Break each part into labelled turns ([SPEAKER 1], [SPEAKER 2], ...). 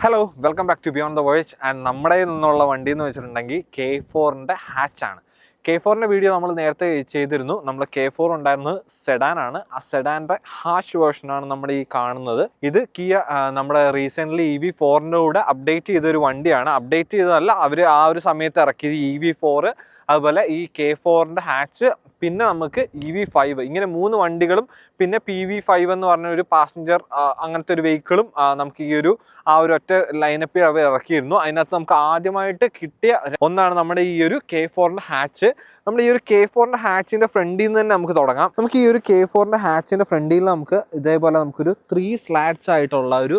[SPEAKER 1] Hello welcome back to beyond the world and നമ്മുടെ നിന്നുള്ള വണ്ടി എന്ന് വെച്ചിട്ടുണ്ടെങ്കിൽ K4-ന്റെ ഹാച്ചാണ്. K4-ന്റെ വീഡിയോ നമ്മൾ നേരത്തെ ചെയ്തിരുന്നു. നമ്മൾ K4 ഉണ്ടായിരുന്നത് സെഡാനാണ്. ആ സെഡാൻ്റെ ഹാഷ് വേർഷനാണ് നമ്മുടെ ഈ കാണുന്നത്. ഇത് കിയ നമ്മുടെ റീസെൻ്റ്ലി EV4-ൻ്റെ കൂടെ അപ്ഡേറ്റ് ചെയ്തൊരു വണ്ടിയാണ്. അപ്ഡേറ്റ് ചെയ്തതല്ല, അവർ ആ ഒരു സമയത്ത് ഇറക്കിയത് EV4, അതുപോലെ ഈ K4-ന്റെ ഹാച്ച്, പിന്നെ നമുക്ക് EV5, ഇങ്ങനെ 3 വണ്ടികളും പിന്നെ PV5 എന്ന് പറഞ്ഞ ഒരു പാസഞ്ചർ അങ്ങനത്തെ ഒരു വെഹിക്കിളും നമുക്ക് ഈ ഒരു ഒറ്റ ലൈനപ്പിൽ അവർ ഇറക്കിയിരുന്നു. അതിനകത്ത് നമുക്ക് ആദ്യമായിട്ട് കിട്ടിയ ഒന്നാണ് നമ്മുടെ ഈ ഒരു K4-ന്റെ ഹാച്ച്. നമ്മൾ ഈ ഒരു K4-ന്റെ ഹാച്ചിൻ്റെ ഫ്രണ്ടിൽ നിന്ന് തന്നെ നമുക്ക് തുടങ്ങാം. നമുക്ക് ഈ ഒരു K4-ന്റെ ഹാച്ചിൻ്റെ ഫ്രണ്ടിൽ നമുക്ക് ഇതേപോലെ നമുക്കൊരു 3 സ്ലാറ്റ്സ് ആയിട്ടുള്ള ഒരു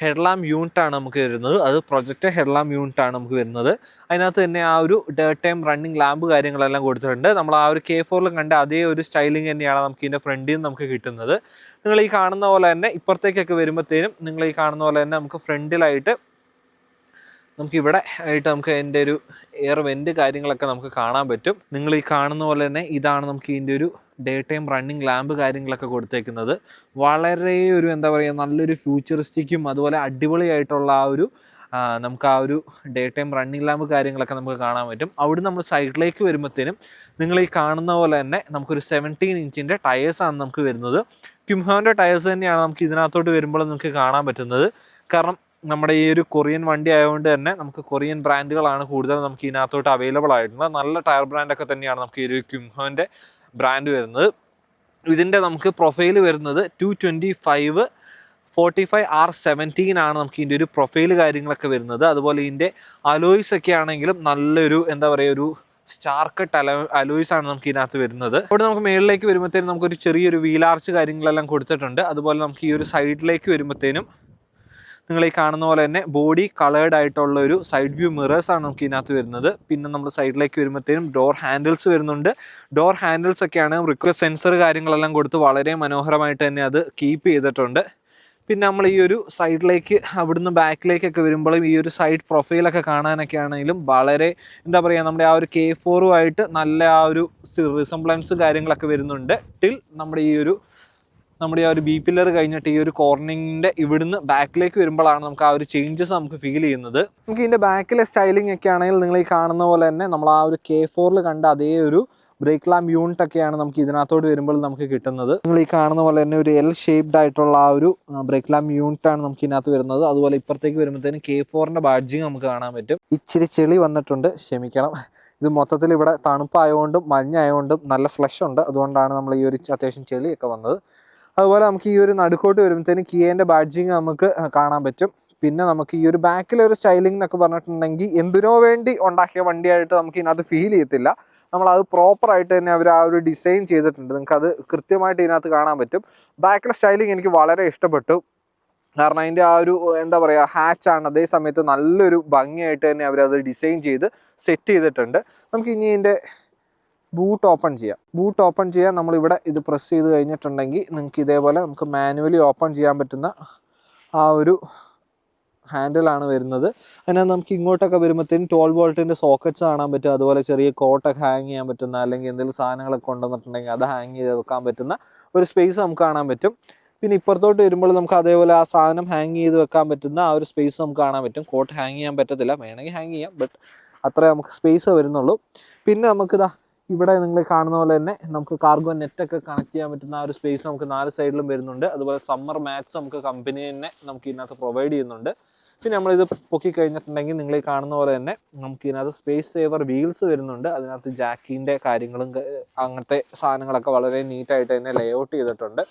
[SPEAKER 1] ഹെഡ്ലാം യൂണിറ്റാണ് നമുക്ക് വരുന്നത്. അത് പ്രൊജക്റ്റ് ഹെഡ്ലാം യൂണിറ്റാണ് നമുക്ക് വരുന്നത്. അതിനകത്ത് തന്നെ ആ ഒരു ഡേ ടൈം റണ്ണിങ് ലാമ്പ് കാര്യങ്ങളെല്ലാം കൊടുത്തിട്ടുണ്ട്. നമ്മൾ ആ ഒരു K4-ൽ കണ്ട അതേ ഒരു സ്റ്റൈലിംഗ് തന്നെയാണ് നമുക്ക് ഇതിൻ്റെ ഫ്രണ്ടിൽ നിന്ന് നമുക്ക് കിട്ടുന്നത്. നിങ്ങൾ ഈ കാണുന്ന പോലെ തന്നെ ഇപ്പുറത്തേക്കൊക്കെ വരുമ്പോഴത്തേനും നിങ്ങൾ ഈ കാണുന്ന പോലെ തന്നെ നമുക്ക് ഫ്രണ്ടിലായിട്ട് നമുക്കിവിടെ ആയിട്ട് നമുക്ക് അതിൻ്റെ ഒരു എയർ വെൻറ്റ് കാര്യങ്ങളൊക്കെ നമുക്ക് കാണാൻ പറ്റും. നിങ്ങൾ ഈ കാണുന്ന പോലെ തന്നെ ഇതാണ് നമുക്ക് ഇതിൻ്റെ ഒരു ഡേ ടൈം റണ്ണിങ് ലാമ്പ് കാര്യങ്ങളൊക്കെ കൊടുത്തേക്കുന്നത്. വളരെ ഒരു എന്താ പറയുക, നല്ലൊരു ഫ്യൂച്ചറിസ്റ്റിക്കും അതുപോലെ അടിപൊളിയായിട്ടുള്ള നമുക്ക് ആ ഒരു ഡേ ടൈം റണ്ണിങ് ലാമ്പ് കാര്യങ്ങളൊക്കെ നമുക്ക് കാണാൻ പറ്റും. അവിടെ നമ്മൾ സൈഡിലേക്ക് വരുമ്പോഴത്തേനും നിങ്ങൾ ഈ കാണുന്ന പോലെ തന്നെ നമുക്കൊരു 17 ഇഞ്ചിൻ്റെ ടയേഴ്സാണ് നമുക്ക് വരുന്നത്. ക്യുംഹോൻ്റെ ടയേഴ്സ് തന്നെയാണ് നമുക്ക് ഇതിനകത്തോട്ട് വരുമ്പോൾ നമുക്ക് കാണാൻ പറ്റുന്നത്. കാരണം നമ്മുടെ ഈ ഒരു കൊറിയൻ വണ്ടി ആയതുകൊണ്ട് തന്നെ നമുക്ക് കൊറിയൻ ബ്രാൻഡുകളാണ് കൂടുതൽ നമുക്ക് ഇതിനകത്തോട്ട് അവൈലബിൾ ആയിട്ടുള്ളത്. നല്ല ടയർ ബ്രാൻഡൊക്കെ തന്നെയാണ് നമുക്ക് ഈ ഒരു ക്യുംഹോൻ്റെ ബ്രാൻഡ് വരുന്നത്. ഇതിൻ്റെ നമുക്ക് പ്രൊഫൈൽ വരുന്നത് 225 45R17 ആണ് നമുക്ക് ഇതിൻ്റെ ഒരു പ്രൊഫൈൽ കാര്യങ്ങളൊക്കെ വരുന്നത്. അതുപോലെ ഇതിൻ്റെ അലോയ്സ് ഒക്കെ ആണെങ്കിലും നല്ലൊരു എന്താ പറയുക, ഒരു സ്റ്റാർക്കട്ട് അലോയ്സ് ആണ് നമുക്ക് ഇതിനകത്ത് വരുന്നത്. അവിടെ നമുക്ക് മേളിലേക്ക് വരുമ്പോഴത്തേനും നമുക്കൊരു ചെറിയൊരു വീലാർച്ച് കാര്യങ്ങളെല്ലാം കൊടുത്തിട്ടുണ്ട്. അതുപോലെ നമുക്ക് ഈ ഒരു സൈഡിലേക്ക് വരുമ്പോഴത്തേനും നിങ്ങൾ ഈ കാണുന്ന പോലെ തന്നെ ബോഡി കളേർഡ് ആയിട്ടുള്ള ഒരു സൈഡ് വ്യൂ മിറേഴ്സ് ആണ് നമുക്ക് ഇതിനകത്ത് വരുന്നത്. പിന്നെ നമ്മൾ സൈഡിലേക്ക് വരുമ്പോഴത്തേനും ഡോർ ഹാൻഡിൽസ് വരുന്നുണ്ട്. ഡോർ ഹാൻഡിൽസ് ഒക്കെയാണ് റിക്വസ്റ്റ് സെൻസർ കാര്യങ്ങളെല്ലാം കൊടുത്ത് വളരെ മനോഹരമായിട്ട് തന്നെ അത് കീപ്പ് ചെയ്തിട്ടുണ്ട്. പിന്നെ നമ്മൾ ഈ ഒരു സൈഡിലേക്ക് അവിടുന്ന് ബാക്കിലേക്കൊക്കെ വരുമ്പോഴും ഈ ഒരു സൈഡ് പ്രൊഫൈലൊക്കെ കാണാനൊക്കെ ആണെങ്കിലും വളരെ എന്താ പറയുക, നമ്മുടെ ആ ഒരു K4-ആയിട്ട് നല്ല ആ ഒരു റിസംബ്ലൻസ് കാര്യങ്ങളൊക്കെ വരുന്നുണ്ട്. ടിൽ നമ്മുടെ ആ ഒരു ബി പില്ലർ കഴിഞ്ഞിട്ട് ഈ ഒരു കോർണിങ്ങിൻ്റെ ഇവിടുന്ന് ബാക്കിലേക്ക് വരുമ്പോഴാണ് നമുക്ക് ആ ഒരു ചേഞ്ചസ് നമുക്ക് ഫീൽ ചെയ്യുന്നത്. നമുക്ക് ഇതിൻ്റെ ബാക്കിലെ സ്റ്റൈലിംഗ് ഒക്കെ ആണെങ്കിൽ നിങ്ങൾ ഈ കാണുന്ന പോലെ തന്നെ നമ്മൾ ആ ഒരു K4-ൽ കണ്ട അതേ ഒരു ബ്രേക്ക് ലാമ്പ് യൂണിറ്റ് ഒക്കെയാണ് നമുക്ക് ഇതിനകത്തോട്ട് വരുമ്പോൾ നമുക്ക് കിട്ടുന്നത്. നിങ്ങൾ ഈ കാണുന്ന പോലെ തന്നെ ഒരു L ഷേപ്ഡ് ആയിട്ടുള്ള ആ ഒരു ബ്രേക്ക് ലാമ്പ് യൂണിറ്റാണ് നമുക്ക് ഇതിനകത്ത് വരുന്നത്. അതുപോലെ ഇപ്പുറത്തേക്ക് വരുമ്പോഴത്തേനും K4-ന്റെ ബാഡ്ജിങ് നമുക്ക് കാണാൻ പറ്റും. ഇച്ചിരി ചെളി വന്നിട്ടുണ്ട്, ക്ഷമിക്കണം. ഇത് മൊത്തത്തിൽ ഇവിടെ തണുപ്പായതുകൊണ്ടും മഞ്ഞായതുകൊണ്ടും നല്ല ഫ്ലഷ് ഉണ്ട്, അതുകൊണ്ടാണ് നമ്മൾ ഈ ഒരു അത്യാവശ്യം ചെളിയൊക്കെ വന്നത്. അതുപോലെ നമുക്ക് ഈ ഒരു നടുക്കോട്ട് വരുമ്പോഴത്തേനും കിയേൻ്റെ ബാഡ്ജിങ് നമുക്ക് കാണാൻ പറ്റും. പിന്നെ നമുക്ക് ഈ ഒരു ബാക്കിലെ ഒരു സ്റ്റൈലിംഗ് എന്നൊക്കെ പറഞ്ഞിട്ടുണ്ടെങ്കിൽ എന്തിനോ വേണ്ടി ഉണ്ടാക്കിയ വണ്ടിയായിട്ട് നമുക്ക് ഇതിനകത്ത് ഫീൽ ചെയ്യത്തില്ല. നമ്മളത് പ്രോപ്പറായിട്ട് തന്നെ അവർ ആ ഒരു ഡിസൈൻ ചെയ്തിട്ടുണ്ട്. നിങ്ങൾക്കത് കൃത്യമായിട്ട് ഇതിനകത്ത് കാണാൻ പറ്റും. ബാക്കിലെ സ്റ്റൈലിംഗ് എനിക്ക് വളരെ ഇഷ്ടപ്പെട്ടു. കാരണം അതിൻ്റെ ആ ഒരു എന്താ പറയുക, ഹാച്ചാണ്, അതേ സമയത്ത് നല്ലൊരു ഭംഗിയായിട്ട് തന്നെ അവരത് ഡിസൈൻ ചെയ്ത് സെറ്റ് ചെയ്തിട്ടുണ്ട്. നമുക്ക് ഇനി ഇതിൻ്റെ ബൂട്ട് ഓപ്പൺ ചെയ്യാം. നമ്മളിവിടെ ഇത് പ്രസ് ചെയ്ത് കഴിഞ്ഞിട്ടുണ്ടെങ്കിൽ നിങ്ങൾക്ക് ഇതേപോലെ നമുക്ക് മാനുവലി ഓപ്പൺ ചെയ്യാൻ പറ്റുന്ന ആ ഒരു ഹാൻഡിലാണ് വരുന്നത്. അതിനകത്ത് നമുക്ക് ഇങ്ങോട്ടൊക്കെ വരുമ്പോഴത്തേനും 12 വോൾട്ടിൻ്റെ സോക്കറ്റ്സ് കാണാൻ പറ്റും. അതുപോലെ ചെറിയ കോട്ടൊക്കെ ഹാങ് ചെയ്യാൻ പറ്റുന്ന, അല്ലെങ്കിൽ എന്തെങ്കിലും സാധനങ്ങളൊക്കെ കൊണ്ടുവന്നിട്ടുണ്ടെങ്കിൽ അത് ഹാങ് ചെയ്ത് വെക്കാൻ പറ്റുന്ന ഒരു സ്പേസ് നമുക്ക് കാണാൻ പറ്റും. പിന്നെ ഇപ്പുറത്തോട്ട് വരുമ്പോൾ നമുക്ക് അതേപോലെ ആ സാധനം ഹാങ് ചെയ്ത് വെക്കാൻ പറ്റുന്ന ആ ഒരു സ്പേസ് നമുക്ക് കാണാൻ പറ്റും. കോട്ട് ഹാങ് ചെയ്യാൻ പറ്റത്തില്ല, വേണമെങ്കിൽ ഹാങ് ചെയ്യാം, ബട്ട് അത്രേ നമുക്ക് സ്പേസ് വരുന്നുള്ളൂ. പിന്നെ നമുക്കിതാ ഇവിടെ നിങ്ങൾ കാണുന്ന പോലെ തന്നെ നമുക്ക് കാർഗോ നെറ്റൊക്കെ കണക്ട് ചെയ്യാൻ പറ്റുന്ന ആ ഒരു സ്പേസ് നമുക്ക് 4 സൈഡിലും വരുന്നുണ്ട്. അതുപോലെ സമ്മർ മാറ്റ്സ് നമുക്ക് കമ്പനി തന്നെ നമുക്ക് ഇതിനകത്ത് പ്രൊവൈഡ് ചെയ്യുന്നുണ്ട്. പിന്നെ നമ്മളിത് പൊക്കി കഴിഞ്ഞിട്ടുണ്ടെങ്കിൽ നിങ്ങൾ ഈ കാണുന്ന പോലെ തന്നെ നമുക്ക് ഇതിനകത്ത് സ്പേസ് സേവർ വീൽസ് വരുന്നുണ്ട്. അതിനകത്ത് ജാക്കിൻ്റെ കാര്യങ്ങളും അങ്ങനത്തെ സാധനങ്ങളൊക്കെ വളരെ നീറ്റായിട്ട് തന്നെ ലേഔട്ട് ചെയ്തിട്ടുണ്ട്.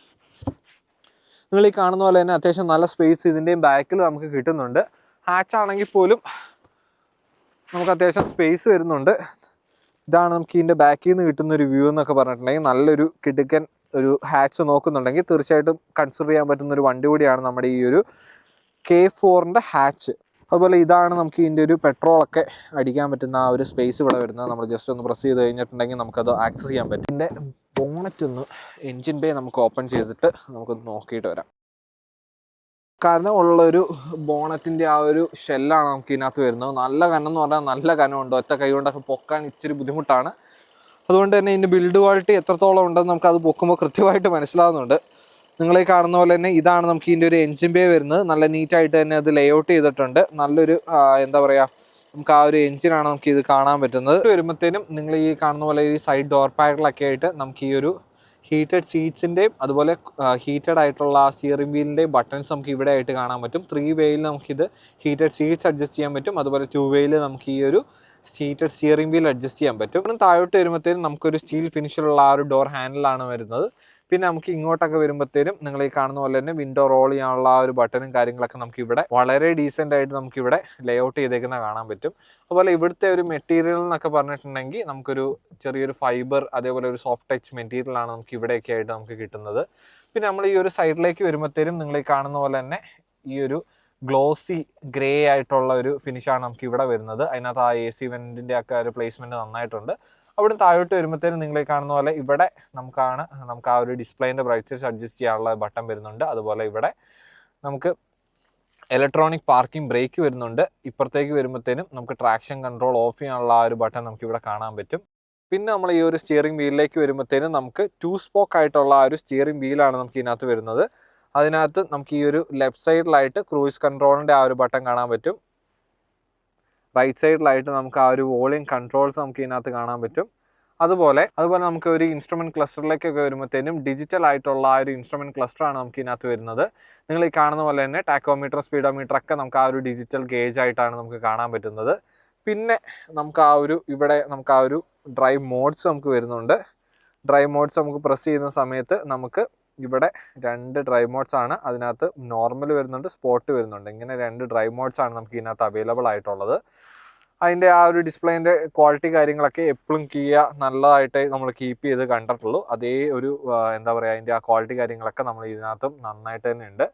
[SPEAKER 1] നിങ്ങൾ ഈ കാണുന്ന പോലെ തന്നെ അത്യാവശ്യം നല്ല സ്പേസ് ഇതിൻ്റെയും ബാക്കിൽ നമുക്ക് കിട്ടുന്നുണ്ട്. ഹാച്ചാണെങ്കിൽ പോലും നമുക്ക് അത്യാവശ്യം സ്പേസ് വരുന്നുണ്ട്. ഇതാണ് നമുക്ക് ഇതിൻ്റെ ബാക്കിൽ നിന്ന് കിട്ടുന്ന ഒരു വ്യൂ എന്നൊക്കെ പറഞ്ഞിട്ടുണ്ടെങ്കിൽ നല്ലൊരു കിടുക്കൻ ഒരു ഹാച്ച് നോക്കുന്നുണ്ടെങ്കിൽ തീർച്ചയായിട്ടും കൺസിഡർ ചെയ്യാൻ പറ്റുന്ന ഒരു വണ്ടി കൂടിയാണ് നമ്മുടെ ഈ ഒരു K4-ന്റെ ഹാച്ച്. അതുപോലെ ഇതാണ് നമുക്ക് ഇതിൻ്റെ ഒരു പെട്രോളൊക്കെ അടിക്കാൻ പറ്റുന്ന ആ ഒരു സ്പേസ് ഇവിടെ വരുന്നത്. നമ്മൾ ജസ്റ്റ് ഒന്ന് പ്രസ് ചെയ്ത് കഴിഞ്ഞിട്ടുണ്ടെങ്കിൽ നമുക്കത് ആക്സസ് ചെയ്യാൻ പറ്റും. ഇതിൻ്റെ ബോണറ്റ് ഒന്ന്, എൻജിൻ ബേ നമുക്ക് ഓപ്പൺ ചെയ്തിട്ട് നമുക്കൊന്ന് നോക്കിയിട്ട് വരാം. കനം ഉള്ളൊരു ബോണറ്റിൻ്റെ ആ ഒരു ഷെല്ലാണ് നമുക്ക് ഇതിനകത്ത് വരുന്നത്. നല്ല കനം എന്ന് പറഞ്ഞാൽ നല്ല കനമുണ്ട്. ഒറ്റ കൈ കൊണ്ടൊക്കെ പൊക്കാൻ ഇച്ചിരി ബുദ്ധിമുട്ടാണ്. അതുകൊണ്ട് തന്നെ ഇതിൻ്റെ ബിൽഡ് ക്വാളിറ്റി എത്രത്തോളം ഉണ്ടെന്ന് നമുക്കത് പൊക്കുമ്പോൾ കൃത്യമായിട്ട് മനസ്സിലാവുന്നുണ്ട്. നിങ്ങൾ ഈ കാണുന്ന പോലെ തന്നെ ഇതാണ് നമുക്ക് ഇതിൻ്റെ ഒരു എൻജിൻ ബേ വരുന്നത്. നല്ല നീറ്റായിട്ട് തന്നെ അത് ലേ ഔട്ട് ചെയ്തിട്ടുണ്ട്. നല്ലൊരു എന്താ പറയുക, നമുക്ക് ആ ഒരു എൻജിനാണ് നമുക്ക് ഇത് കാണാൻ പറ്റുന്നത്. വരുമ്പോഴത്തേനും നിങ്ങൾ ഈ കാണുന്ന പോലെ ഈ സൈഡ് ഡോർ പാഡിലൊക്കെ ആയിട്ട് നമുക്ക് ഈ ഒരു ഹീറ്റഡ് സീറ്റ്സിൻ്റെയും അതുപോലെ ഹീറ്റഡ് ആയിട്ടുള്ള ആ സ്റ്റിയറിംഗ് വീലിൻ്റെയും ബട്ടൺസ് നമുക്ക് ഇവിടെ ആയിട്ട് കാണാൻ പറ്റും. 3 വേയിൽ നമുക്കിത് ഹീറ്റഡ് സീറ്റ്സ് അഡ്ജസ്റ്റ് ചെയ്യാൻ പറ്റും. അതുപോലെ 2 വേയിൽ നമുക്ക് ഈ ഒരു ഹീറ്റഡ് സ്റ്റിയറിംഗ് വീൽ അഡ്ജസ്റ്റ് ചെയ്യാൻ പറ്റും. താഴോട്ട് വരുമ്പോഴത്തേനും നമുക്കൊരു സ്റ്റീൽ ഫിനിഷിലുള്ള ആ ഒരു ഡോർ ഹാൻഡിലാണ് വരുന്നത്. പിന്നെ നമുക്ക് ഇങ്ങോട്ടൊക്കെ വരുമ്പോഴത്തേനും നിങ്ങൾ ഈ കാണുന്ന പോലെ തന്നെ വിൻഡോ റോൾ ചെയ്യാനുള്ള ആ ഒരു ബട്ടണും കാര്യങ്ങളൊക്കെ നമുക്ക് ഇവിടെ വളരെ ഡീസെൻ്റ് ആയിട്ട് നമുക്ക് ഇവിടെ ലേ ഔട്ട് ചെയ്തേക്കുന്ന കാണാൻ പറ്റും. അതുപോലെ ഇവിടുത്തെ ഒരു മെറ്റീരിയൽ എന്നൊക്കെ പറഞ്ഞിട്ടുണ്ടെങ്കിൽ നമുക്കൊരു ചെറിയൊരു ഫൈബർ, അതേപോലെ ഒരു സോഫ്റ്റ് ടച്ച് മെറ്റീരിയലാണ് നമുക്ക് ഇവിടെയൊക്കെ ആയിട്ട് നമുക്ക് കിട്ടുന്നത്. പിന്നെ നമ്മൾ ഈ ഒരു സൈഡിലേക്ക് വരുമ്പോഴത്തേനും നിങ്ങൾ ഈ കാണുന്ന പോലെ തന്നെ ഈ ഒരു ഗ്ലോസി ഗ്രേ ആയിട്ടുള്ള ഒരു ഫിനിഷാണ് നമുക്ക് ഇവിടെ വരുന്നത്. അതിനകത്ത് ആ AC വെൻറ്റിൻ്റെ ഒക്കെ ഒരു പ്ലേസ്മെൻറ്റ് നന്നായിട്ടുണ്ട്. അവിടെ താഴോട്ട് വരുമ്പോഴത്തേനും നിങ്ങൾ കാണുന്ന പോലെ ഇവിടെ നമുക്ക് ആ ഒരു ഡിസ്പ്ലേൻ്റെ ബ്രൈറ്റ്നസ് അഡ്ജസ്റ്റ് ചെയ്യാനുള്ള ബട്ടൺ വരുന്നുണ്ട്. അതുപോലെ ഇവിടെ നമുക്ക് ഇലക്ട്രോണിക് പാർക്കിംഗ് ബ്രേക്ക് വരുന്നുണ്ട്. ഇപ്പുറത്തേക്ക് വരുമ്പോഴത്തേനും നമുക്ക് ട്രാക്ഷൻ കൺട്രോൾ ഓഫ് ചെയ്യാനുള്ള ആ ഒരു ബട്ടൺ നമുക്ക് ഇവിടെ കാണാൻ പറ്റും. പിന്നെ നമ്മൾ ഈ ഒരു സ്റ്റിയറിംഗ് വീലിലേക്ക് വരുമ്പോഴത്തേനും നമുക്ക് 2 സ്പോക്ക് ആയിട്ടുള്ള ആ ഒരു സ്റ്റിയറിംഗ് വീലാണ് നമുക്ക് ഇതിനകത്ത് വരുന്നത്. അതിനകത്ത് നമുക്ക് ഈ ഒരു ലെഫ്റ്റ് സൈഡിലായിട്ട് ക്രൂയിസ് കൺട്രോളിൻ്റെ ആ ഒരു ബട്ടൺ കാണാൻ പറ്റും. റൈറ്റ് സൈഡിലായിട്ട് നമുക്ക് ആ ഒരു വോളിയം കൺട്രോൾസ് നമുക്ക് ഇതിനകത്ത് കാണാൻ പറ്റും. അതുപോലെ നമുക്ക് ഒരു ഇൻസ്ട്രുമെൻറ്റ് ക്ലസ്റ്ററിലേക്കൊക്കെ വരുമ്പോഴത്തേനും ഡിജിറ്റൽ ആയിട്ടുള്ള ആ ഒരു ഇൻസ്ട്രുമെൻറ്റ് ക്ലസ്റ്ററാണ് നമുക്ക് ഇതിനകത്ത് വരുന്നത്. നിങ്ങൾ ഈ കാണുന്ന പോലെ തന്നെ ടാക്കോമീറ്റർ, സ്പീഡോമീറ്റർ ഒക്കെ നമുക്ക് ആ ഒരു ഡിജിറ്റൽ ഗേജ് ആയിട്ടാണ് നമുക്ക് കാണാൻ പറ്റുന്നത്. പിന്നെ നമുക്ക് ഇവിടെ നമുക്ക് ആ ഒരു ഡ്രൈവ് മോഡ്സ് നമുക്ക് വരുന്നുണ്ട്. ഡ്രൈവ് മോഡ്സ് നമുക്ക് പ്രസ് ചെയ്യുന്ന സമയത്ത് നമുക്ക് ഇവിടെ 2 ഡ്രൈവ് മോഡ്സ് ആണ്. അതിനകത്ത് നോർമൽ വരുന്നുണ്ട്, സ്പോർട്ട് വരുന്നുണ്ട്. ഇങ്ങനെ 2 ഡ്രൈവ് മോഡ്സ് ആണ് നമുക്ക് ഇതിനകത്ത് അവൈലബിൾ ആയിട്ടുള്ളത്. അതിൻ്റെ ആ ഒരു ഡിസ്പ്ലേൻ്റെ ക്വാളിറ്റി കാര്യങ്ങളൊക്കെ എപ്പോഴും നല്ലതായിട്ട് നമ്മൾ കീപ്പ് ചെയ്ത് കണ്ടിട്ടുള്ളൂ. അതേ ഒരു എന്താ പറയുക, അതിൻ്റെ ആ ക്വാളിറ്റി കാര്യങ്ങളൊക്കെ നമ്മൾ ഇതിനകത്തും നന്നായിട്ട് തന്നെ ഉണ്ട്.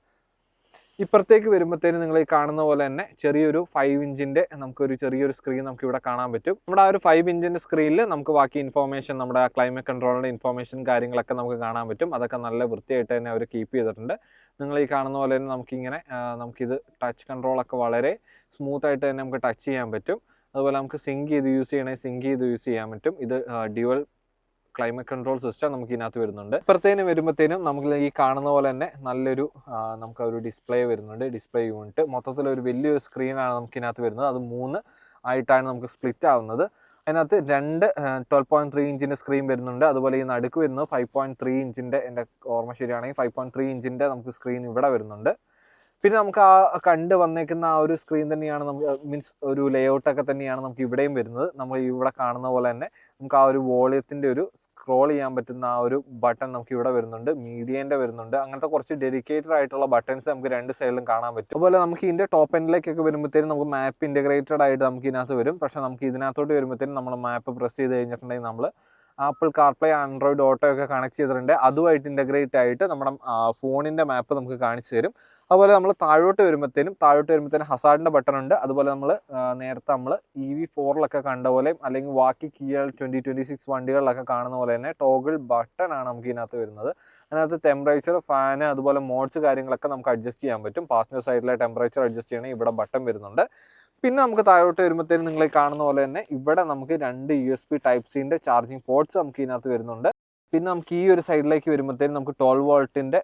[SPEAKER 1] ഇപ്പുറത്തേക്ക് വരുമ്പോഴത്തേനും നിങ്ങൾ ഈ കാണുന്ന പോലെ തന്നെ ചെറിയൊരു 5 ഇഞ്ചിൻ്റെ നമുക്കൊരു ചെറിയൊരു സ്ക്രീൻ നമുക്ക് ഇവിടെ കാണാൻ പറ്റും. നമ്മുടെ ആ ഒരു 5 ഇഞ്ചിൻ്റെ സ്ക്രീനിൽ നമുക്ക് ബാക്കി ഇൻഫോർമേഷൻ, നമ്മുടെ ക്ലൈമറ്റ് കൺട്രോളിൻ്റെ ഇൻഫോർമേഷൻ കാര്യങ്ങളൊക്കെ നമുക്ക് കാണാൻ പറ്റും. അതൊക്കെ നല്ല വൃത്തിയായിട്ട് തന്നെ അവർ കീപ്പ് ചെയ്തിട്ടുണ്ട്. നിങ്ങൾ ഈ കാണുന്ന പോലെ തന്നെ നമുക്കിത് ടച്ച് കൺട്രോളൊക്കെ വളരെ സ്മൂത്തായിട്ട് തന്നെ നമുക്ക് ടച്ച് ചെയ്യാൻ പറ്റും. അതുപോലെ നമുക്ക് സിങ്ക് ചെയ്ത് യൂസ് ചെയ്യാൻ പറ്റും. ഇത് ഡ്യുവൽ ക്ലൈമറ്റ് കൺട്രോൾ സിസ്റ്റം നമുക്ക് ഇതിനകത്ത് വരുന്നുണ്ട്. വരുമ്പോഴത്തേനും നമുക്ക് ഈ കാണുന്ന പോലെ തന്നെ നല്ലൊരു നമുക്കൊരു ഡിസ്പ്ലേ വരുന്നുണ്ട്. ഡിസ്പ്ലേ യൂണിറ്റ് മൊത്തത്തിലൊരു വലിയൊരു സ്ക്രീനാണ് നമുക്ക് ഇതിനകത്ത് വരുന്നത്. അത് 3 ആയിട്ടാണ് നമുക്ക് സ്പ്ലിറ്റ് ആവുന്നത്. അതിനകത്ത് 2 12.3 ഇഞ്ചിൻ്റെ സ്ക്രീൻ വരുന്നുണ്ട്. അതുപോലെ ഈ നടുക്ക് വരുന്നത് 5.3 ഇഞ്ചിൻ്റെ, എൻ്റെ ഓർമ്മ ശരിയാണെങ്കിൽ 5.3 ഇഞ്ചിൻ്റെ നമുക്ക് സ്ക്രീൻ ഇവിടെ വരുന്നുണ്ട്. പിന്നെ നമുക്ക് ആ കണ്ട് വന്നേക്കുന്ന ആ ഒരു സ്ക്രീൻ തന്നെയാണ് നമുക്ക് മീൻസ് ഒരു ലേഔട്ടൊക്കെ തന്നെയാണ് നമുക്ക് ഇവിടെയും വരുന്നത്. നമ്മൾ ഇവിടെ കാണുന്ന പോലെ തന്നെ നമുക്ക് ആ ഒരു വോളിയത്തിൻ്റെ ഒരു സ്ക്രോൾ ചെയ്യാൻ പറ്റുന്ന ആ ഒരു ബട്ടൺ നമുക്ക് ഇവിടെ വരുന്നുണ്ട്. മീഡിയൻ്റെ വരുന്നുണ്ട്. അങ്ങനത്തെ കുറച്ച് ഡെഡിക്കേറ്റഡ് ആയിട്ടുള്ള ബട്ടൺസ് നമുക്ക് 2 സൈഡിലും കാണാൻ പറ്റും. അതുപോലെ നമുക്ക് ഇതിൻ്റെ ടോപ്പ് എൻഡിലേക്കൊക്കെ വരുമ്പോഴത്തേനും നമുക്ക് മാപ്പ് ഇൻറ്റഗ്രേറ്റഡ് ആയിട്ട് നമുക്ക് ഇതിനകത്ത് വരും. പക്ഷേ നമുക്ക് ഇതിനകത്തോട്ട് വരുമ്പോഴത്തേനും നമ്മൾ മാപ്പ് പ്രസ് ചെയ്ത് കഴിഞ്ഞിട്ടുണ്ടെങ്കിൽ നമ്മൾ ആപ്പിൾ കാർപ്ലേ, ആൻഡ്രോയിഡ് ഓട്ടോ ഒക്കെ കണക്ട് ചെയ്തിട്ടുണ്ട്. അതുമായിട്ട് ഇൻ്റഗ്രേറ്റ് ആയിട്ട് നമ്മുടെ ഫോണിൻ്റെ മാപ്പ് നമുക്ക് കാണിച്ചു തരും. അതുപോലെ നമ്മൾ താഴോട്ട് വരുമ്പോഴത്തേനും ഹസാർഡിൻ്റെ ബട്ടൺ ഉണ്ട്. അതുപോലെ നേരത്തെ നമ്മൾ EV4 കണ്ട പോലെ അല്ലെങ്കിൽ ബാക്കി Kia 2026 വണ്ടികളിലൊക്കെ കാണുന്ന പോലെ തന്നെ ടോഗിൾ ബട്ടൺ ആണ് നമുക്ക് ഇതിനകത്ത് വരുന്നത്. അതിനകത്ത് ടെമ്പറേച്ചർ, ഫാന്, അതുപോലെ മോഡ്സ് കാര്യങ്ങളൊക്കെ നമുക്ക് അഡ്ജസ്റ്റ് ചെയ്യാൻ പറ്റും. പാസഞ്ചർ സൈഡിലെ ടെമ്പറേച്ചർ അഡ്ജസ്റ്റ് ചെയ്യണമെങ്കിൽ ഇവിടെ ബട്ടൺ വരുന്നുണ്ട്. പിന്നെ നമുക്ക് താഴോട്ട് വരുമ്പോഴത്തേനും നിങ്ങൾ കാണുന്ന പോലെ തന്നെ ഇവിടെ നമുക്ക് 2 USB Type-Cൻ്റെ ചാർജിങ് പോർട്സ് നമുക്ക് ഇതിനകത്ത് വരുന്നുണ്ട്. പിന്നെ നമുക്ക് ഈ ഒരു സൈഡിലേക്ക് വരുമ്പോഴത്തേനും നമുക്ക് 12 വോൾട്ടിൻ്റെ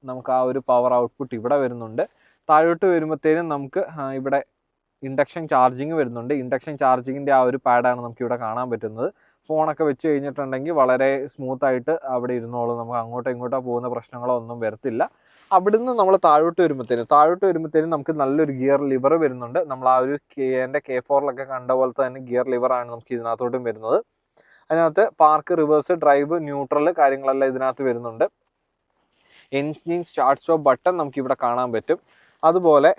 [SPEAKER 1] നമുക്ക് ആ ഒരു പവർ ഔട്ട്പുട്ട് ഇവിടെ വരുന്നുണ്ട്. താഴോട്ട് വരുമ്പോഴത്തേനും നമുക്ക് ഇവിടെ ഇൻഡക്ഷൻ ചാർജിങ് വരുന്നുണ്ട്. ഇൻഡക്ഷൻ ചാർജിങ്ങിൻ്റെ ആ ഒരു പാഡാണ് നമുക്ക് ഇവിടെ കാണാൻ പറ്റുന്നത്. ഫോണൊക്കെ വെച്ച് കഴിഞ്ഞിട്ടുണ്ടെങ്കിൽ വളരെ സ്മൂത്തായിട്ട് അവിടെ ഇരുന്നോളും. നമുക്ക് അങ്ങോട്ടോ ഇങ്ങോട്ടോ പോകുന്ന പ്രശ്നങ്ങളോ ഒന്നും വരത്തില്ല. അവിടുന്ന് നമ്മൾ താഴോട്ട് വരുമ്പോഴത്തേനും നമുക്ക് നല്ലൊരു ഗിയർ ലിവർ വരുന്നുണ്ട്. നമ്മൾ ആ ഒരു K4 കണ്ട പോലത്തെ തന്നെ ഗിയർ ലിവറാണ് നമുക്ക് ഇതിനകത്തോട്ടും വരുന്നത്. അതിനകത്ത് പാർക്ക്, റിവേഴ്സ്, ഡ്രൈവ്, ന്യൂട്രൽ കാര്യങ്ങളെല്ലാം ഇതിനകത്ത് വരുന്നുണ്ട്. എൻജിൻ സ്റ്റാർട്ട് സ്റ്റോപ്പ് ബട്ടൺ നമുക്ക് ഇവിടെ കാണാൻ പറ്റും. അതുപോലെ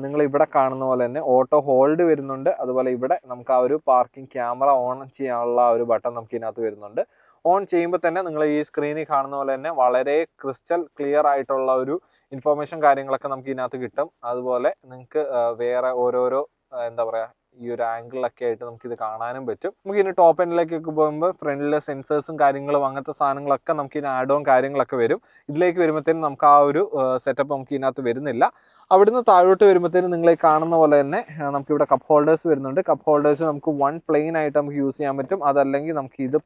[SPEAKER 1] നിങ്ങൾ ഇവിടെ കാണുന്ന പോലെ തന്നെ ഓട്ടോ ഹോൾഡ് വരുന്നുണ്ട്. അതുപോലെ ഇവിടെ നമുക്ക് ആ ഒരു പാർക്കിംഗ് ക്യാമറ ഓൺ ചെയ്യാനുള്ള ഒരു ബട്ടൺ നമുക്ക് ഇതിനകത്ത് വരുന്നുണ്ട്. ഓൺ ചെയ്യുമ്പോൾ തന്നെ നിങ്ങൾ ഈ സ്ക്രീനിൽ കാണുന്ന പോലെ തന്നെ വളരെ ക്രിസ്റ്റൽ ക്ലിയർ ആയിട്ടുള്ള ഒരു ഇൻഫോർമേഷൻ കാര്യങ്ങളൊക്കെ നമുക്ക് ഇതിനകത്ത് കിട്ടും. അതുപോലെ നിങ്ങൾക്ക് വേറെ ഓരോരോ എന്താ പറയുക, ഈ ഒരു ആംഗിളിലൊക്കെ ആയിട്ട് നമുക്കിത് കാണാനും പറ്റും. നമുക്ക് ഇതിന് ടോപ്പ് എൻഡിലേക്കൊക്കെ പോകുമ്പോൾ ഫ്രണ്ടിലെ സെൻസേഴ്സും കാര്യങ്ങളും അങ്ങനത്തെ സാധനങ്ങളൊക്കെ നമുക്ക് ഇതിന് ആഡ് ഓൺ കാര്യങ്ങളൊക്കെ വരും. ഇതിലേക്ക് വരുമ്പോഴത്തേനും നമുക്ക് ആ ഒരു സെറ്റപ്പ് നമുക്ക് ഇതിനകത്ത് വരുന്നില്ല. അവിടുന്ന് താഴോട്ട് വരുമ്പോഴത്തേനും നിങ്ങൾ കാണുന്ന പോലെ തന്നെ നമുക്കിവിടെ കപ്പ് ഹോൾഡേഴ്സ് വരുന്നുണ്ട്. കപ്പ് ഹോൾഡേഴ്സ് നമുക്ക് വൺ പ്ലെയിൻ ആയിട്ട് നമുക്ക് യൂസ് ചെയ്യാൻ പറ്റും. അതല്ലെങ്കിൽ നമുക്ക് ഇത്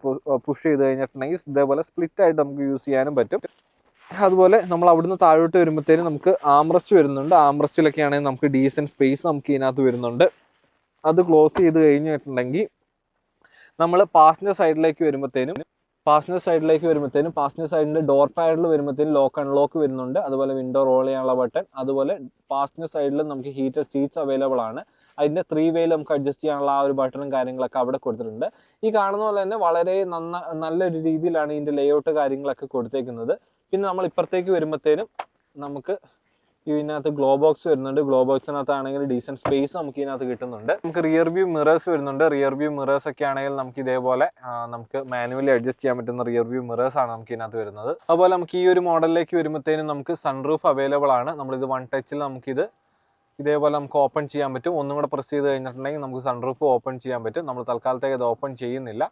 [SPEAKER 1] പുഷ് ചെയ്ത് കഴിഞ്ഞിട്ടുണ്ടെങ്കിൽ ഇതേപോലെ സ്പ്ലിറ്റ് ആയിട്ട് നമുക്ക് യൂസ് ചെയ്യാനും പറ്റും. അതുപോലെ നമ്മൾ അവിടുന്ന് താഴോട്ട് വരുമ്പോഴത്തേനും നമുക്ക് ആംറസ്റ്റ് വരുന്നുണ്ട്. ആംറസ്റ്റിലൊക്കെ ആണെങ്കിൽ നമുക്ക് ഡീസൻറ്റ് സ്പേസ് നമുക്ക് ഇതിനകത്ത് വരുന്നുണ്ട്. അത് ക്ലോസ് ചെയ്ത് കഴിഞ്ഞിട്ടുണ്ടെങ്കിൽ നമ്മൾ പാസഞ്ചർ സൈഡിലേക്ക് വരുമ്പോഴത്തേനും പാസഞ്ചർ സൈഡിൻ്റെ ഡോർ പാഡിൽ വരുമ്പോഴത്തേനും ലോക്ക് അൺലോക്ക് വരുന്നുണ്ട്. അതുപോലെ വിൻഡോ റോൾ ചെയ്യാനുള്ള ബട്ടൺ. അതുപോലെ പാസഞ്ചർ സൈഡിൽ നമുക്ക് ഹീറ്റഡ് സീറ്റ്സ് അവൈലബിൾ ആണ്. അതിൻ്റെ 3 വേയിൽ നമുക്ക് അഡ്ജസ്റ്റ് ചെയ്യാനുള്ള ആ ഒരു ബട്ടണും കാര്യങ്ങളൊക്കെ അവിടെ കൊടുത്തിട്ടുണ്ട്. ഈ കാണുന്ന പോലെ തന്നെ വളരെ നല്ലൊരു രീതിയിലാണ് ഇതിൻ്റെ ലേഔട്ട് കാര്യങ്ങളൊക്കെ കൊടുത്തേക്കുന്നത്. പിന്നെ നമ്മൾ ഇപ്പുറത്തേക്ക് വരുമ്പോഴത്തേനും നമുക്ക് ഇതിനകത്ത് ഗ്ലോ ബോക്സ് വരുന്നുണ്ട്. ഗ്ലോ ബോക്സിനകത്താണെങ്കിൽ ഡീസൻറ്റ് സ്പേസ് നമുക്ക് ഇതിനകത്ത് കിട്ടുന്നുണ്ട്. നമുക്ക് റിയർ വ്യൂ മിറേഴ്സ് വരുന്നുണ്ട്. റിയർ വ്യൂ മിറേഴ്സ് ഒക്കെ ആണെങ്കിൽ നമുക്ക് ഇതേപോലെ നമുക്ക് മാനുവലി അഡ്ജസ്റ്റ് ചെയ്യാൻ പറ്റുന്ന റിയർ വ്യൂ മിറേഴ്സ് ആണ് നമുക്ക് ഇതിനകത്ത് വരുന്നത്. അതുപോലെ നമുക്ക് ഈ ഒരു മോഡലിലേക്ക് വരുമ്പോഴത്തേനും നമുക്ക് സൺറൂഫ് അവൈലബിൾ ആണ്. നമ്മളിത് വൺ ടച്ചിൽ നമുക്കിത് ഇതേപോലെ നമുക്ക് ഓപ്പൺ ചെയ്യാൻ പറ്റും. ഒന്നും കൂടെ പ്രസ് ചെയ്ത് കഴിഞ്ഞിട്ടുണ്ടെങ്കിൽ നമുക്ക് സൺറൂഫ് ഓപ്പൺ ചെയ്യാൻ പറ്റും. നമ്മൾ തൽക്കാലത്തേക്ക് അത് ഓപ്പൺ ചെയ്യുന്നില്ല.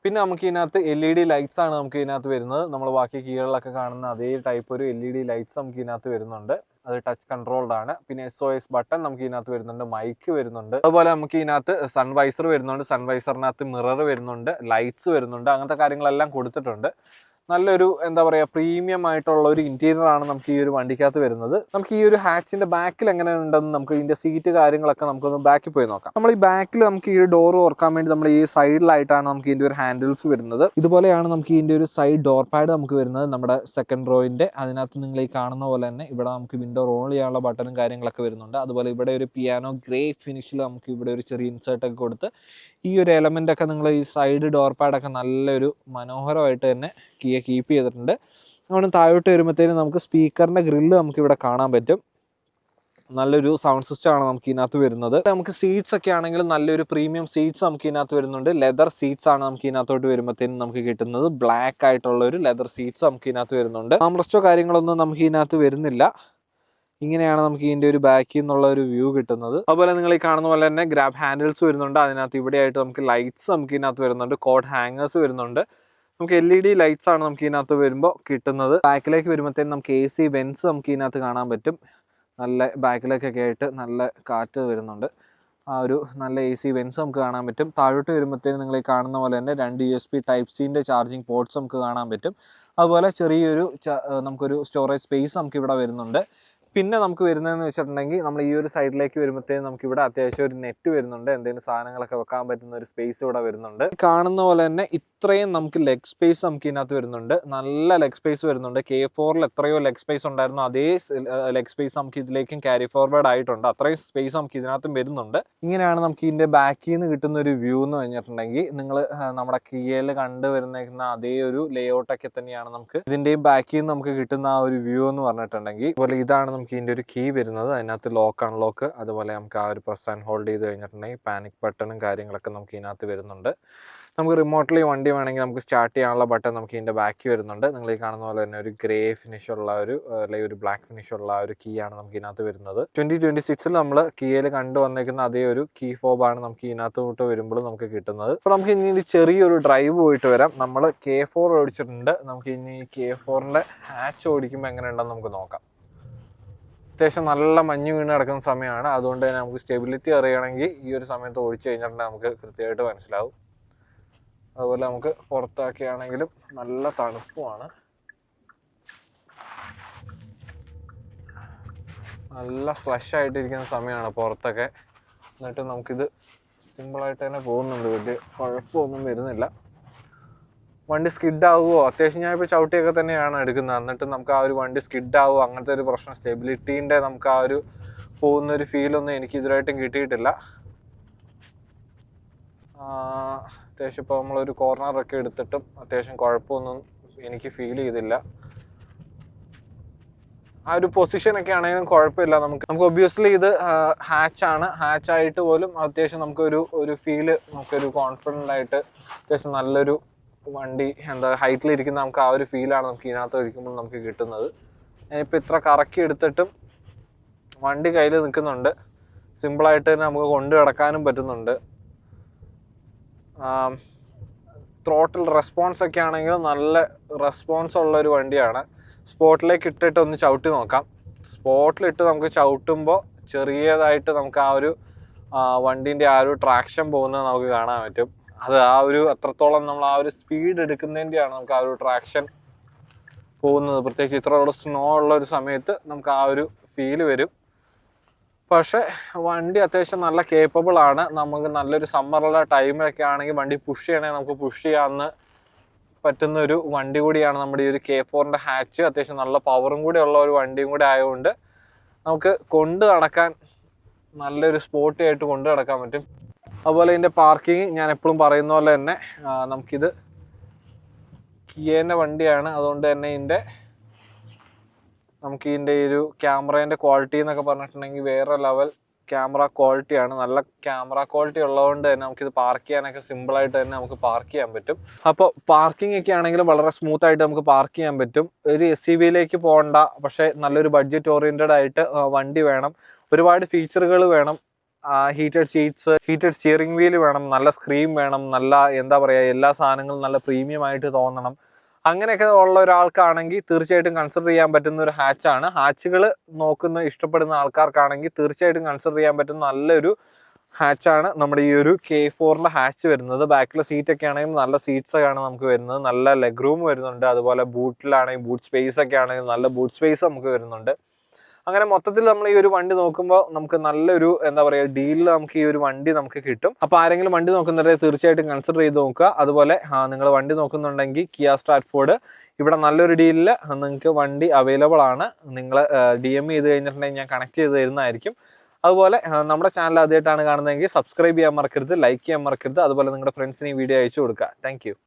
[SPEAKER 1] പിന്നെ നമുക്ക് ഇതിനകത്ത് LED ലൈറ്റ്സ് ആണ് നമുക്ക് ഇതിനകത്ത് വരുന്നത്. നമ്മൾ ബാക്കി കീകളിലൊക്കെ കാണുന്ന അതേ ടൈപ്പ് ഒരു LED ലൈറ്റ്സ് നമുക്ക് ഇതിനകത്ത് വരുന്നുണ്ട്. അത് ടച്ച് കൺട്രോൾഡ് ആണ്. പിന്നെ SOS ബട്ടൺ നമുക്ക് ഇതിനകത്ത് വരുന്നുണ്ട്. മൈക്ക് വരുന്നുണ്ട്. അതുപോലെ നമുക്ക് ഇതിനകത്ത് സൺവൈസർ വരുന്നുണ്ട്. സൺവൈസറിനകത്ത് മിറർ വരുന്നുണ്ട്. ലൈറ്റ്സ് വരുന്നുണ്ട്. അങ്ങനത്തെ കാര്യങ്ങളെല്ലാം കൊടുത്തിട്ടുണ്ട്. നല്ലൊരു എന്താ പറയുക പ്രീമിയം ആയിട്ടുള്ള ഒരു ഇന്റീരിയർ ആണ് നമുക്ക് ഈ ഒരു വണ്ടിക്കകത്ത് വരുന്നത്. നമുക്ക് ഈ ഒരു ഹാച്ചിന്റെ ബാക്കിൽ എങ്ങനെ ഉണ്ടെന്ന് നമുക്ക് ഇതിന്റെ സീറ്റ് കാര്യങ്ങളൊക്കെ നമുക്കൊന്ന് ബാക്കിൽ പോയി നോക്കാം. നമ്മൾ ഈ ബാക്കിൽ നമുക്ക് ഈ ഡോർ ഓർക്കാൻ വേണ്ടി നമ്മൾ ഈ സൈഡിലായിട്ടാണ് നമുക്ക് ഇതിന്റെ ഒരു ഹാൻഡിൽസ് വരുന്നത്. ഇതുപോലെയാണ് നമുക്ക് ഇതിന്റെ ഒരു സൈഡ് ഡോർ പാഡ് നമുക്ക് വരുന്നത്. നമ്മുടെ സെക്കൻഡ് റോയിന്റെ അതിനകത്ത് നിങ്ങൾ ഈ കാണുന്ന പോലെ തന്നെ ഇവിടെ നമുക്ക് വിൻഡോ റോൾ ചെയ്യാനുള്ള ബട്ടണും കാര്യങ്ങളൊക്കെ വരുന്നുണ്ട്. അതുപോലെ ഇവിടെ ഒരു പിയാനോ ഗ്രേ ഫിനിഷിൽ നമുക്ക് ഇവിടെ ഒരു ചെറിയ ഇൻസേർട്ട് ഒക്കെ കൊടുത്ത് ഈ ഒരു എലമെന്റ് ഒക്കെ നിങ്ങൾ ഈ സൈഡ് ഡോർ പാഡൊക്കെ നല്ലൊരു മനോഹരമായിട്ട് തന്നെ കീപ്പ് ചെയ്തിട്ടുണ്ട്. അവിടെ താഴോട്ട് വരുമ്പോഴത്തേനും നമുക്ക് സ്പീക്കറിന്റെ ഗ്രില്ല് നമുക്ക് ഇവിടെ കാണാൻ പറ്റും. നല്ലൊരു സൗണ്ട് സിസ്റ്റം ആണ് നമുക്ക് ഇതിനകത്ത് വരുന്നത്. നമുക്ക് സീറ്റ്സ് ഒക്കെ ആണെങ്കിലും നല്ലൊരു പ്രീമിയം സീറ്റ്സ് നമുക്ക് ഇതിനകത്ത് വരുന്നുണ്ട്. ലെതർ സീറ്റ്സ് ആണ് നമുക്ക് ഇതിനകത്തോട്ട് വരുമ്പോഴത്തേനും നമുക്ക് കിട്ടുന്നത്. ബ്ലാക്ക് ആയിട്ടുള്ള ഒരു ലെതർ സീറ്റ്സ് നമുക്ക് ഇതിനകത്ത് വരുന്നുണ്ട്. ആംറസ്റ്റോ കാര്യങ്ങളൊന്നും നമുക്ക് ഇതിനകത്ത് വരുന്നില്ല. ഇങ്ങനെയാണ് നമുക്ക് ഇതിൻ്റെ ഒരു ബാക്കിൽ നിന്നുള്ള ഒരു വ്യൂ കിട്ടുന്നത്. അതുപോലെ നിങ്ങൾ ഈ കാണുന്ന പോലെ തന്നെ ഗ്രാബ് ഹാൻഡിൽസ് വരുന്നുണ്ട്. അതിനകത്ത് ഇവിടെയായിട്ട് നമുക്ക് ലൈറ്റ്സ് നമുക്ക് ഇതിനകത്ത് വരുന്നുണ്ട്. കോഡ് ഹാങ്ങേഴ്സ് വരുന്നുണ്ട്. നമുക്ക് LED ലൈറ്റ്സ് ആണ് നമുക്ക് ഇതിനകത്ത് വരുമ്പോൾ കിട്ടുന്നത്. ബാക്കിലേക്ക് വരുമ്പോഴത്തേനും നമുക്ക് AC വെൻസ് നമുക്ക് ഇതിനകത്ത് കാണാൻ പറ്റും. നല്ല ബാക്കിലേക്കൊക്കെ ആയിട്ട് നല്ല കാറ്റ് വരുന്നുണ്ട്. ആ ഒരു നല്ല AC വെൻസ് നമുക്ക് കാണാൻ പറ്റും. താഴോട്ട് വരുമ്പോഴത്തേനും നിങ്ങൾ ഈ കാണുന്ന പോലെ തന്നെ 2 USB Type-Cൻ്റെ ചാർജിങ് പോർട്ട്സ് നമുക്ക് കാണാൻ പറ്റും. അതുപോലെ ചെറിയൊരു നമുക്കൊരു സ്റ്റോറേജ് സ്പേസ് നമുക്ക് ഇവിടെ വരുന്നുണ്ട്. പിന്നെ നമുക്ക് വരുന്നതെന്ന് വെച്ചിട്ടുണ്ടെങ്കിൽ നമ്മൾ ഈ ഒരു സൈഡിലേക്ക് വരുമ്പോഴത്തേക്കും നമുക്ക് ഇവിടെ അത്യാവശ്യം ഒരു നെറ്റ് വരുന്നുണ്ട്. എന്തെങ്കിലും സാധനങ്ങളൊക്കെ വെക്കാൻ പറ്റുന്ന ഒരു സ്പേസ് ഇവിടെ വരുന്നുണ്ട്. കാണുന്ന പോലെ തന്നെ ഇത്രയും നമുക്ക് ലെഗ് സ്പേസ് നമുക്ക് ഇതിനകത്ത് വരുന്നുണ്ട്. നല്ല ലെഗ് സ്പേസ് വരുന്നുണ്ട്. K4-ൽ എത്രയോ ലെഗ് സ്പേസ് ഉണ്ടായിരുന്നു അതേ ലെഗ് സ്പേസ് നമുക്ക് ഇതിലേക്കും ക്യാരി ഫോർവേഡ് ആയിട്ടുണ്ട്. അത്രയും സ്പേസ് നമുക്ക് ഇതിനകത്തും വരുന്നുണ്ട്. ഇങ്ങനെയാണ് നമുക്ക് ഇതിൻ്റെ ബാക്കിൽ നിന്ന് കിട്ടുന്ന ഒരു വ്യൂ എന്ന് കഴിഞ്ഞിട്ടുണ്ടെങ്കിൽ നിങ്ങൾ നമ്മുടെ കിയയിൽ കണ്ടുവരുന്ന അതേ ഒരു ലേഔട്ടൊക്കെ തന്നെയാണ് നമുക്ക് ഇതിൻ്റെയും ബാക്കിൽ നിന്ന് നമുക്ക് കിട്ടുന്ന ആ ഒരു വ്യൂ എന്ന് പറഞ്ഞിട്ടുണ്ടെങ്കിൽ. അതുപോലെ ഇതാണ് നമുക്ക് ഇതിൻ്റെ ഒരു കീ വരുന്നത്. അതിനകത്ത് ലോക്ക് അൺലോക്ക്. അതുപോലെ നമുക്ക് ആ ഒരു പ്രസ് ആൻഡ് ഹോൾഡ് ചെയ്ത് കഴിഞ്ഞിട്ടുണ്ടെങ്കിൽ പാനിക് ബട്ടണും കാര്യങ്ങളൊക്കെ നമുക്ക് ഇതിനകത്ത് വരുന്നുണ്ട്. നമുക്ക് റിമോട്ട്ലി വണ്ടി വേണമെങ്കിൽ നമുക്ക് സ്റ്റാർട്ട് ചെയ്യാനുള്ള ബട്ടൺ നമുക്ക് ഇതിൻ്റെ ബാക്കി വരുന്നുണ്ട്. നിങ്ങൾ ഈ കാണുന്ന പോലെ തന്നെ ഒരു ഗ്രേ ഫിനിഷുള്ള അല്ലെങ്കിൽ ഒരു ബ്ലാക്ക് ഫിനിഷുള്ള ഒരു കീ ആണ് നമുക്ക് ഇതിനകത്ത് വരുന്നത്. 2026-ൽ നമ്മൾ കിയയിൽ കണ്ടുവന്നേക്കുന്ന അതേ ഒരു കീ ഫോബാണ് നമുക്ക് ഇതിനകത്തോട്ട് വരുമ്പോൾ നമുക്ക് കിട്ടുന്നത്. അപ്പോൾ നമുക്ക് ഇനി ചെറിയൊരു ഡ്രൈവ് പോയിട്ട് വരാം. നമ്മൾ K4 ഓടിച്ചിട്ടുണ്ട്. നമുക്ക് ഇനി K4-ൻ്റെ ഹാച്ച് ഓടിക്കുമ്പോൾ എങ്ങനെ ഉണ്ടെന്ന് നമുക്ക് നോക്കാം. അത്യാവശ്യം നല്ല മഞ്ഞ് വീണ് കിടക്കുന്ന സമയമാണ്. അതുകൊണ്ട് തന്നെ നമുക്ക് സ്റ്റെബിലിറ്റി അറിയണമെങ്കിൽ ഈ ഒരു സമയത്ത് ഓടിച്ചു കഴിഞ്ഞിട്ടുണ്ടെങ്കിൽ നമുക്ക് കൃത്യമായിട്ട് മനസ്സിലാവും. അതുപോലെ നമുക്ക് പുറത്താക്കിയാണെങ്കിലും നല്ല തണുപ്പുമാണ്. നല്ല ഫ്ലഷ് ആയിട്ടിരിക്കുന്ന സമയമാണ് പുറത്തൊക്കെ. എന്നിട്ട് നമുക്കിത് സിമ്പിളായിട്ട് തന്നെ പോകുന്നുണ്ട്. വലിയ കുഴപ്പമൊന്നും വരുന്നില്ല. വണ്ടി സ്കിഡ് ആവുമോ, അത്യാവശ്യം ഞാനിപ്പോൾ ചവിട്ടിയൊക്കെ തന്നെയാണ് എടുക്കുന്നത്. എന്നിട്ട് നമുക്ക് ആ ഒരു വണ്ടി സ്കിഡ് ആവുമോ അങ്ങനത്തെ ഒരു പ്രശ്നം, സ്റ്റെബിലിറ്റീൻ്റെ നമുക്ക് ആ ഒരു പോകുന്നൊരു ഫീലൊന്നും എനിക്ക് ഇതുവരായിട്ടും കിട്ടിയിട്ടില്ല. അത്യാവശ്യം ഇപ്പോൾ നമ്മളൊരു കോർണറൊക്കെ എടുത്തിട്ടും അത്യാവശ്യം കുഴപ്പമൊന്നും എനിക്ക് ഫീൽ ചെയ്തില്ല. ആ ഒരു പൊസിഷനൊക്കെ ആണെങ്കിലും കുഴപ്പമില്ല. നമുക്ക് ഒബ്വിയസ്ലി ഇത് ഹാച്ചാണ്. ഹാച്ചായിട്ട് പോലും അത്യാവശ്യം നമുക്കൊരു ഫീല്, നമുക്കൊരു കോൺഫിഡൻ്റ് ആയിട്ട് അത്യാവശ്യം നല്ലൊരു വണ്ടി ഹൈറ്റിലിരിക്കുന്ന നമുക്ക് ആ ഒരു ഫീലാണ് നമുക്ക് ഇതിനകത്ത് ഇരിക്കുമ്പോൾ നമുക്ക് കിട്ടുന്നത്. ഞാനിപ്പോൾ ഇത്ര കറക്കി എടുത്തിട്ടും വണ്ടി കയ്യിൽ നിൽക്കുന്നുണ്ട്. സിമ്പിളായിട്ട് തന്നെ നമുക്ക് കൊണ്ടു കിടക്കാനും പറ്റുന്നുണ്ട്. ത്രോട്ടിൽ റെസ്പോൺസ് ഒക്കെ ആണെങ്കിലും നല്ല റെസ്പോൺസ് ഉള്ളൊരു വണ്ടിയാണ്. സ്പോട്ടിലേക്ക് ഇട്ടിട്ട് ഒന്ന് ചവിട്ടി നോക്കാം. സ്പോട്ടിലിട്ട് നമുക്ക് ചവിട്ടുമ്പോൾ ചെറിയതായിട്ട് നമുക്ക് ആ ഒരു വണ്ടീൻ്റെ ആ ഒരു ട്രാക്ഷൻ പോകുന്നത് നമുക്ക് കാണാൻ പറ്റും. അത് ആ ഒരു അത്രത്തോളം നമ്മൾ ആ ഒരു സ്പീഡ് എടുക്കുന്നതിൻ്റെയാണ് നമുക്ക് ആ ഒരു ട്രാക്ഷൻ പോകുന്നത്. പ്രത്യേകിച്ച് ഇത്രയുള്ള സ്നോ ഉള്ള ഒരു സമയത്ത് നമുക്ക് ആ ഒരു ഫീല് വരും. പക്ഷേ വണ്ടി അത്യാവശ്യം നല്ല കേപ്പബിൾ ആണ്. നമുക്ക് നല്ലൊരു സമ്മറുള്ള ടൈമിലൊക്കെ ആണെങ്കിൽ വണ്ടി പുഷ് ചെയ്യണമെങ്കിൽ നമുക്ക് പുഷ് ചെയ്യാമെന്ന് പറ്റുന്ന ഒരു വണ്ടി കൂടിയാണ് നമ്മുടെ ഈ ഒരു K4ൻ്റെ ഹാച്ച്. അത്യാവശ്യം നല്ല പവറും കൂടി ഉള്ള ഒരു വണ്ടിയും കൂടി ആയതുകൊണ്ട് നമുക്ക് കൊണ്ട് നടക്കാൻ നല്ലൊരു സ്പോർട്ടി ആയിട്ട് കൊണ്ട് നടക്കാൻ പറ്റും. അതുപോലെ ഇതിൻ്റെ പാർക്കിങ് ഞാൻ എപ്പോഴും പറയുന്ന പോലെ തന്നെ നമുക്കിത് കിയേൻ്റെ വണ്ടിയാണ്. അതുകൊണ്ട് തന്നെ നമുക്ക് ഇതിൻ്റെ ഒരു ക്യാമറേൻ്റെ ക്വാളിറ്റി എന്നൊക്കെ പറഞ്ഞിട്ടുണ്ടെങ്കിൽ വേറെ ലെവൽ ക്യാമറ ക്വാളിറ്റിയാണ്. നല്ല ക്യാമറ ക്വാളിറ്റി ഉള്ളതുകൊണ്ട് തന്നെ നമുക്കിത് പാർക്ക് ചെയ്യാനൊക്കെ സിമ്പിളായിട്ട് തന്നെ നമുക്ക് പാർക്ക് ചെയ്യാൻ പറ്റും. അപ്പോൾ പാർക്കിംഗ് ഒക്കെ ആണെങ്കിലും വളരെ സ്മൂത്ത് ആയിട്ട് നമുക്ക് പാർക്ക് ചെയ്യാൻ പറ്റും. ഒരു SUV-യിലേക്ക് പോകണ്ട, പക്ഷേ നല്ലൊരു ബഡ്ജറ്റ് ഓറിയൻറ്റഡ് ആയിട്ട് വണ്ടി വേണം. ഒരുപാട് ഫീച്ചറുകൾ വേണം. Heated seats, heated steering wheel വേണം, നല്ല സ്ക്രീൻ വേണം, നല്ല എന്താ പറയുക എല്ലാ സാധനങ്ങളും നല്ല പ്രീമിയം ആയിട്ട് തോന്നണം. അങ്ങനെയൊക്കെ ഉള്ള ഒരാൾക്കാണെങ്കിൽ തീർച്ചയായിട്ടും കൺസിഡർ ചെയ്യാൻ പറ്റുന്ന ഒരു ഹാച്ചാണ്. ഹാച്ചുകൾ ഇഷ്ടപ്പെടുന്ന ആൾക്കാർക്കാണെങ്കിൽ തീർച്ചയായിട്ടും കൺസിഡർ ചെയ്യാൻ പറ്റുന്ന നല്ലൊരു ഹാച്ചാണ് നമ്മുടെ ഈ ഒരു K4ൻ്റെ ഹാച്ച് വരുന്നത്. ബാക്കിലെ സീറ്റൊക്കെ ആണെങ്കിൽ നല്ല സീറ്റ്സൊക്കെയാണ് നമുക്ക് വരുന്നത്. നല്ല ലെഗ് റൂം വരുന്നുണ്ട്. അതുപോലെ ബൂട്ടിലാണെങ്കിൽ ബൂട്ട് സ്പേസ് ഒക്കെ ആണെങ്കിൽ നല്ല ബൂട്ട് സ്പേസ് നമുക്ക് വരുന്നുണ്ട്. അങ്ങനെ മൊത്തത്തിൽ നമ്മൾ ഈ ഒരു വണ്ടി നോക്കുമ്പോൾ നമുക്ക് നല്ലൊരു എന്താ പറയുക ഡീലിൽ നമുക്ക് ഈ ഒരു വണ്ടി നമുക്ക് കിട്ടും. അപ്പോൾ ആരെങ്കിലും വണ്ടി നോക്കുന്നവരെ തീർച്ചയായിട്ടും കൺസിഡർ ചെയ്ത് നോക്കുക. അതുപോലെ നിങ്ങൾ വണ്ടി നോക്കുന്നുണ്ടെങ്കിൽ കിയ സ്ട്രാറ്റ്ഫോർഡ് ഇവിടെ നല്ലൊരു ഡീലിൽ നിങ്ങൾക്ക് വണ്ടി അവൈലബിൾ ആണ്. നിങ്ങൾ DM ചെയ്ത് കഴിഞ്ഞിട്ടുണ്ടെങ്കിൽ ഞാൻ കണക്ട് ചെയ്ത് തരുന്നതായിരിക്കും. അതുപോലെ നമ്മുടെ ചാനൽ ആദ്യമായിട്ടാണ് കാണുന്നതെങ്കിൽ സബ്സ്ക്രൈബ് ചെയ്യാൻ മറക്കരുത്, ലൈക്ക് ചെയ്യാൻ മറക്കരുത്. അതുപോലെ നിങ്ങളുടെ ഫ്രണ്ട്സിന് ഈ വീഡിയോ അയച്ചു കൊടുക്കുക. താങ്ക്